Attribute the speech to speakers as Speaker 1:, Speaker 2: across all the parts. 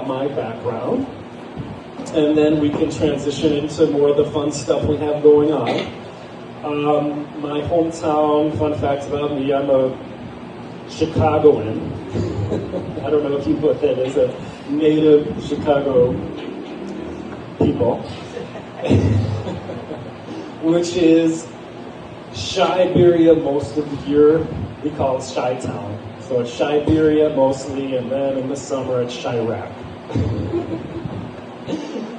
Speaker 1: about my background, and then we can transition into more of the fun stuff we have going on. My hometown, fun facts about me, I'm a Chicagoan. I don't know if you put that as a native Chicago people, which is Shiberia most of the year. We call it Chi-Town. So it's Shiberia mostly, and then in the summer it's Chirac.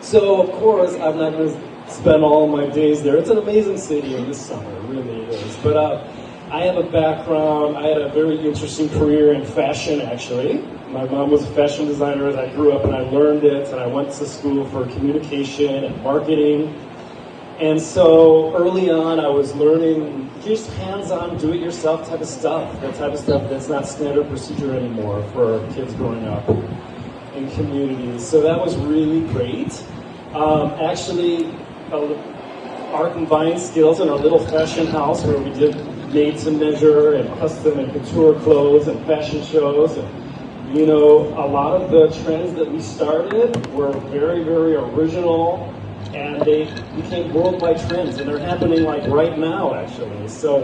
Speaker 1: So of course I'm not going to spend all my days there. It's an amazing city in the summer, it really is. But I have a background, I had a very interesting career in fashion actually. My mom was a fashion designer as I grew up, and I learned it, and I went to school for communication and marketing. And so early on I was learning just hands-on, do-it-yourself type of stuff, that type of stuff that's not standard procedure anymore for kids growing up in communities. So that was really great. Actually, our combined skills in our little fashion house where we did made to measure and custom and couture clothes and fashion shows. And, you know, a lot of the trends that we started were very, very original, and they became worldwide trends, and they're happening like right now, actually. So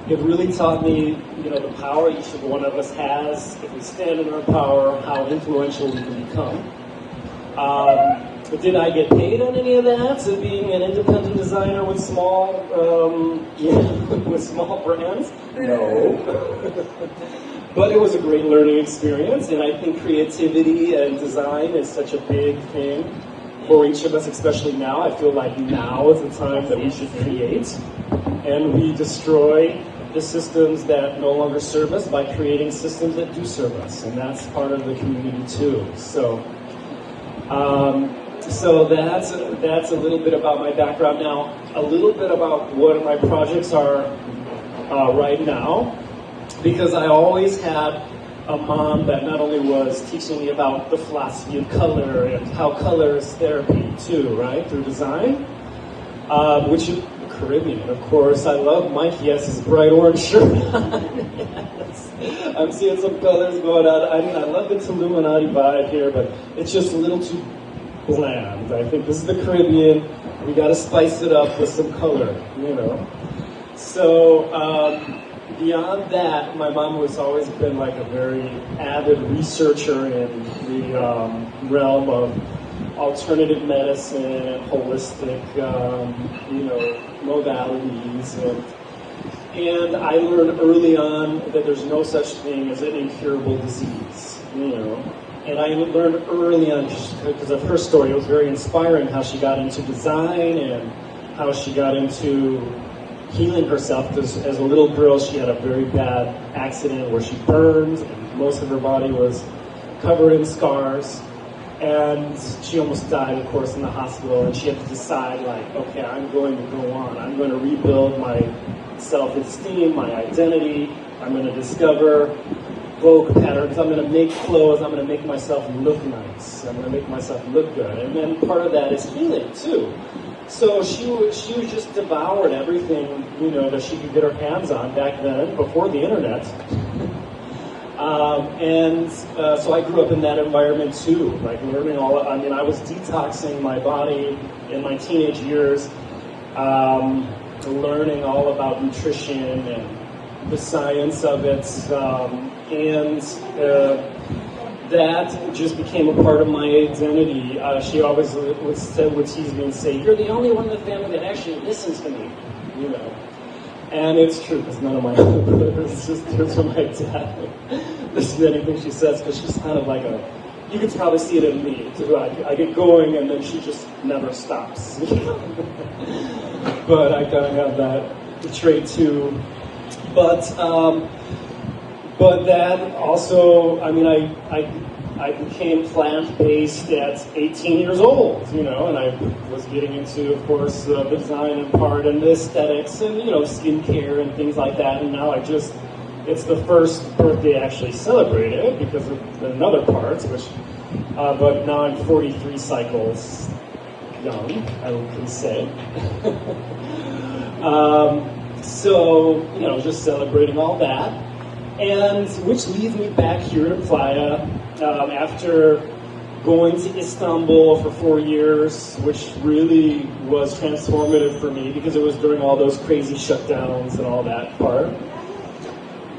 Speaker 1: it really taught me, you know, the power each one of us has if we stand in our power, how influential we can become. But did I get paid on any of that? So being an independent designer with small, with small brands? No. But it was a great learning experience, and I think creativity and design is such a big thing for each of us, especially now. I feel like now is the time that we should create, and we destroy the systems that no longer serve us by creating systems that do serve us, and that's part of the community too. So that's a little bit about my background. Now, a little bit about what my projects are right now, because I always had a mom that not only was teaching me about the philosophy of color and how color is therapy too, right, through design, which is Caribbean, of course. I love Mike, he has his bright orange shirt on. Yes. I'm seeing some colors going on. I mean, I love its Illuminati vibe here, but it's just a little too bland. I think this is the Caribbean. We got to spice it up with some color, you know. So beyond that, my mom has always been like a very avid researcher in the realm of alternative medicine, holistic, modalities, and I learned early on that there's no such thing as an incurable disease, you know. And I learned early on, because of her story, it was very inspiring how she got into design and how she got into healing herself, because as a little girl she had a very bad accident where she burned and most of her body was covered in scars, and she almost died, of course, in the hospital, and she had to decide, like, okay, I'm going to go on, I'm going to rebuild my self-esteem, my identity, I'm going to discover Vogue patterns, I'm going to make clothes, I'm going to make myself look nice, I'm going to make myself look good, and then part of that is healing too. So she just devoured everything, you know, that she could get her hands on back then, before the internet. So I grew up in that environment too, like learning I was detoxing my body in my teenage years, learning all about nutrition and the science of it, that just became a part of my identity. She always would tease me and say, "You're the only one in the family that actually listens to me," you know. And it's true, because none of my other brothers and sisters or my dad listen to anything she says, because she's kind of like you can probably see it in me, too. I get going and then she just never stops. But I kind of have that trait too. But that also, I mean, I became plant-based at 18 years old, you know, and I was getting into, of course, the design and part and the aesthetics and, you know, skincare and things like that. And now it's the first birthday I actually celebrated because of another part, but now I'm 43 cycles young, I can say. So, you know, just celebrating all that. And which leads me back here to Playa after going to Istanbul for 4 years, which really was transformative for me because it was during all those crazy shutdowns and all that part.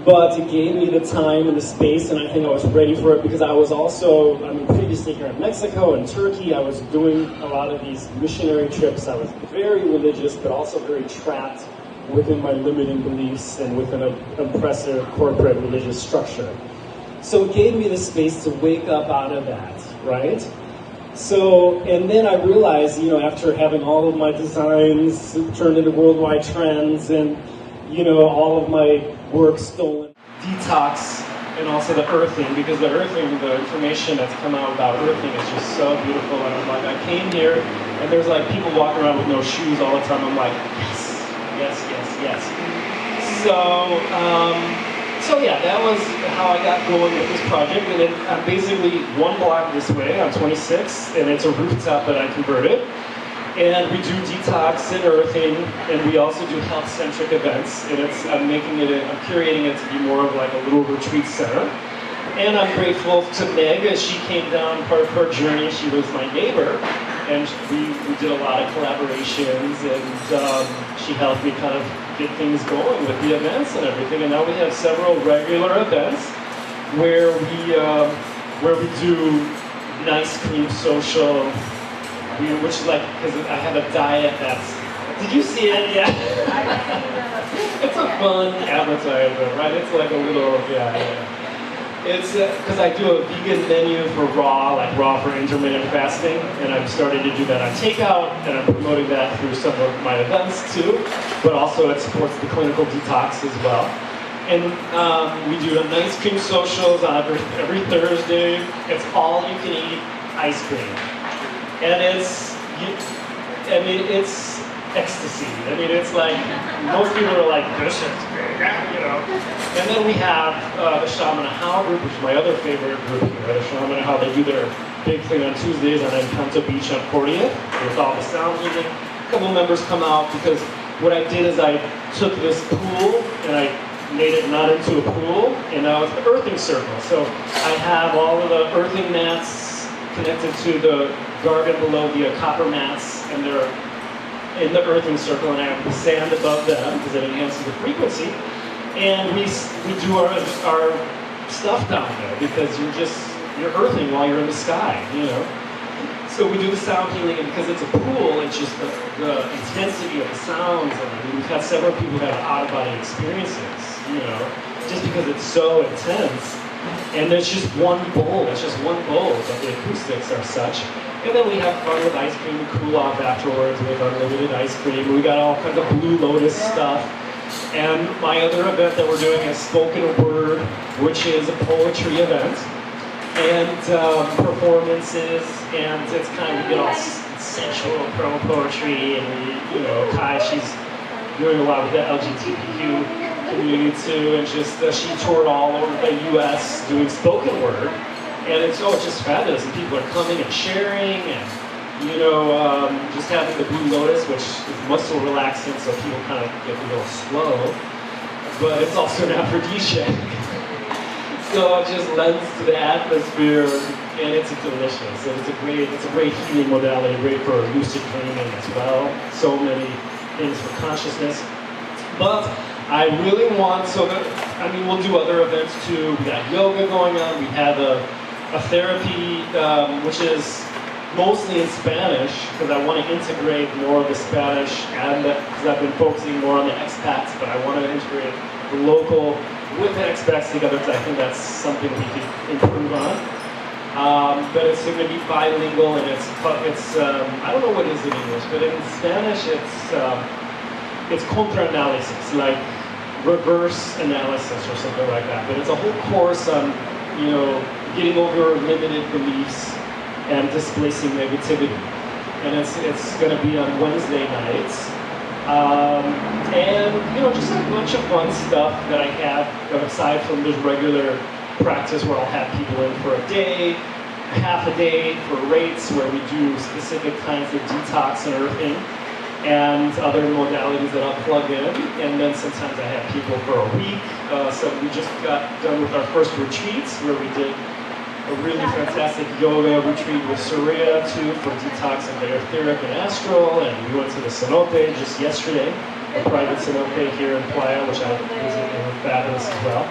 Speaker 1: But it gave me the time and the space, and I think I was ready for it because I was also, previously here in Mexico and Turkey, I was doing a lot of these missionary trips. I was very religious, but also very trapped within my limiting beliefs and within an oppressive corporate religious structure. So it gave me the space to wake up out of that, right? So, and then I realized, after having all of my designs turned into worldwide trends and, all of my work stolen, detox, and also the earthing, because the earthing, the information that's come out about earthing is just so beautiful. And I'm like, I came here, and there's like people walking around with no shoes all the time. I'm like, yes. So yeah, that was how I got going with this project. And then I'm basically one block this way on 26th, and it's a rooftop that I converted. And we do detox and earthing, and we also do health-centric events. And I'm curating it to be more of like a little retreat center. And I'm grateful to Meg as she came down part of her journey. She was my neighbor, and we did a lot of collaborations, and she helped me kind of get things going with the events and everything. And now we have several regular events where we do nice cream social. Which is like, because I have a diet that's, did you see it? Yeah. It's a fun advertisement, right? It's like a little, yeah. It's, because I do a vegan menu for like raw for intermittent fasting, and I'm starting to do that on takeout, and I'm promoting that through some of my events too, but also it supports the clinical detox as well. And we do a nice cream socials on every Thursday. It's all you can eat ice cream. And it's ecstasy. It's like, most people are like, this is big, And then we have the Shaman How group, which is my other favorite group here. The Shaman How, they do their big thing on Tuesdays on Encanto Beach on 40th with all the sound healing. A couple members come out because what I did is I took this pool and I made it not into a pool, and now it's the earthing circle. So I have all of the earthing mats connected to the garden below via copper mats, and they're in the earthing circle, and I have the sand above them because it enhances the frequency. And we do our stuff down there because you're earthing while you're in the sky, So we do the sound healing, and because it's a pool, it's just the intensity of the sounds. And we've had several people who have out-of-body experiences, just because it's so intense. And there's just one bowl, but the acoustics are such. And then we have fun with ice cream, we cool off afterwards with unlimited ice cream. We got all kinds of Blue Lotus stuff. And my other event that we're doing is Spoken Word, which is a poetry event. And performances, and it's kind of, we get all sensual pro poetry, and Kai, she's doing a lot with the LGBTQ community too, and just she toured all over the U.S. doing spoken word, and it's just fabulous, and people are coming and sharing, and just having the Blue Lotus, which is muscle relaxing, so people kind of get a little slow, but it's also an aphrodisiac, so it just lends to the atmosphere, and it's delicious, and it's a great healing modality, great for lucid dreaming as well. So many things for consciousness, but I really want, we'll do other events too. We got yoga going on. We have a therapy, which is mostly in Spanish, because I want to integrate more of the Spanish, and because I've been focusing more on the expats, but I want to integrate the local with the expats together, because I think that's something we could improve on. But it's going to be bilingual, and it's I don't know what it is in English, but in Spanish it's contra-analysis, like reverse analysis or something like that. But it's a whole course on, getting over limited beliefs and displacing negativity. And it's going to be on Wednesday nights. And, just a bunch of fun stuff that I have aside from this regular practice where I'll have people in for a day, half a day for rates where we do specific kinds of detox and earthing, and other modalities that I'll plug in. And then sometimes I have people for a week. So we just got done with our first retreats where we did a really fantastic yoga retreat with Surya too for detox and etheric and astral, and we went to the cenote just yesterday, a private cenote here in Playa, which I visited, and were fabulous as well.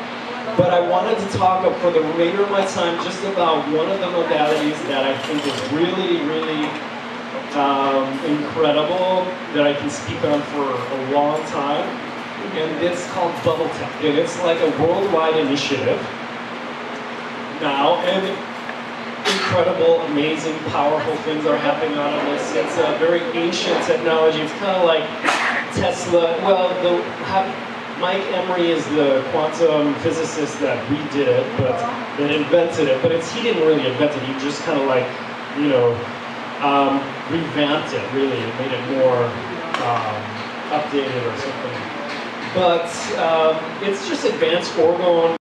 Speaker 1: But I wanted to talk for the remainder of my time just about one of the modalities that I think is really, really incredible, that I can speak on for a long time, and it's called Bubble Tech, and it's like a worldwide initiative now, and incredible, amazing, powerful things are happening out of this. It's a very ancient technology. It's kind of like Tesla. Well, Mike Emery is the quantum physicist that redid it, but that invented it. But he didn't really invent it. He just kind of like, revamped it. Really, and made it more updated or something. But it's just advanced orgone